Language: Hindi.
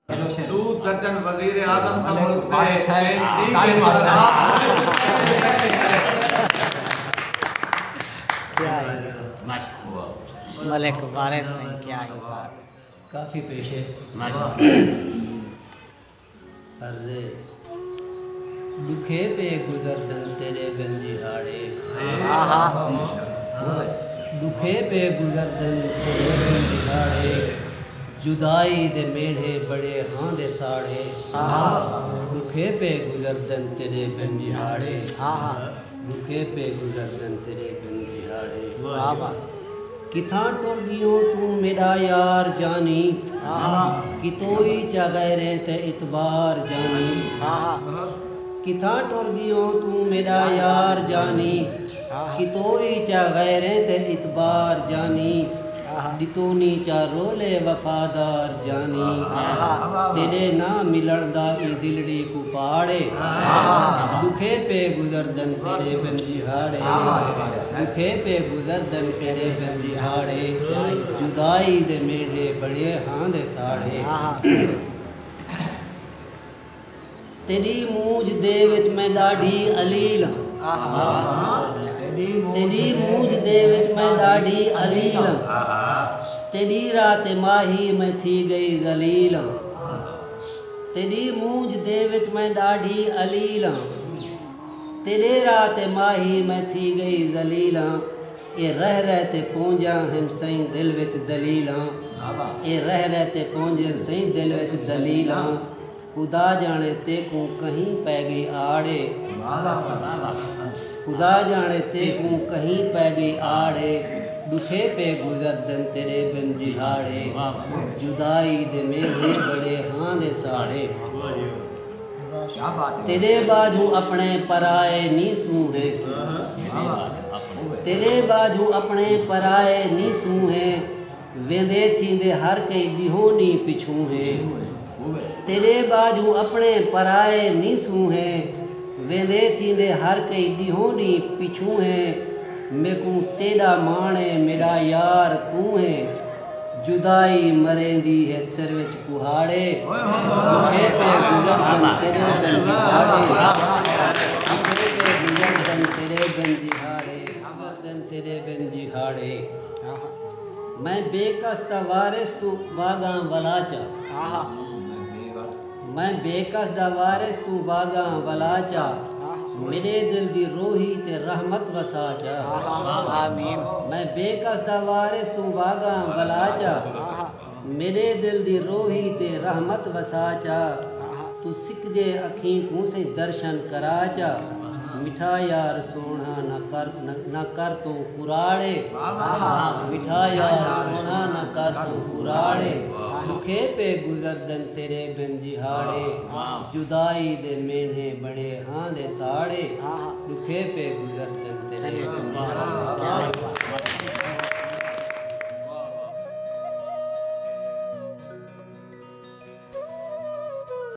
दूध दर्जन वजीर आजम का मुल्क मलिक वारिस सिंह, क्या ही बात। काफ़ी पेश है। अर्ज़े दुखे पे गुजरदन तेरे बिन दिहाड़े, दुखे पे गुजरदन तेरे बिन दिहाड़े, जुदाई दे मेढ़े बड़े हां दे साड़े। दुखे पे गुजरदन तेरे बिन दिहाड़े, दुखे पे गुजरदन तेरे बिन दिहाड़े। किथां टुर गियो तू मेरा यार जानी, कितोई चा गैरें ते इतबार जानी। किथां टुर गियो तू मेरा यार जानी, कितोई चा गैरें ते इतबार जानी। दितोनी चा रोले वफादार जानी, तेरे ना मिलण दा ई दिलड़ी को पाड़े। दुखे पे गुजरदन तेरे बिन दिहाड़े, दुखे पे गुजरदन तेरे बिन दिहाड़े, जुदाई दे मेढ़े बड़े हां दे साड़े। तेरी मूंझ दे विच मैं डाढ़ी अलील, तेरी मूंझ दे विच मैं डाढ़ी अलील, तेरी रात माही मैं थी गई जलील। तेरी मूंझ दे विच मैं डाढ़ी अलील, तेरे रात माही मैं थी गई जलील। ये रह रहते पहुंचा हैं सही दिल विच दलील, ये रह रहते पहुंचे सही दिल विच दलील। खुदा जाने ते को कहीं पै गई आड़े, खुदा जाने ते को कहीं पै गई आड़े। दुखे पे गुजरदन तेरे बिन दिहाड़े, जुदाई दे मेरे बड़े हां दे साड़े। तेरे बाजू अपने पराए नी सूहे, तेरे बाजू अपने पराए नी सूहे, वेंदे थींदे हर कई बिहोनी पिछू है। तेरे बाजू अपने पराए नी सूहे, वेंदे थींदे हर कई बिहोनी पिछू है। मेकू तेरा माणे मेरा यार तू है, जुदाई मरेंदी है सिर विच कुहाड़े। दुखे पे गुजरदन तेरे बिन दिहाड़े, दुखे पे गुजरदन तेरे बिन दिहाड़े, गुजरदन तेरे बिन दिहाड़े। मैं बेकस दा वारिस तू वागा वलाचा, मैं बेकस दा वारिस तू वागा वलाचा। मेरे दिल दी रोही ते रहमत वसाचा, आमीन। मैं बेकस दा वारिस तू वागा वलाचा, मेरे दिल दी रोही ते रहमत वसाचा। तू सिकजे अखीं को से दर्शन कराचा, मिठा यार सोना न कर तू कुराड़े। मिठा यार सोना न कर तू कुराड़े। दुखे पे गुजरदन तेरे बिन दिहाड़े, जुदाई दे मेढ़े बड़े हां दे साड़े। दुखे पे गुजरदन तेरे बिन दिहाड़े।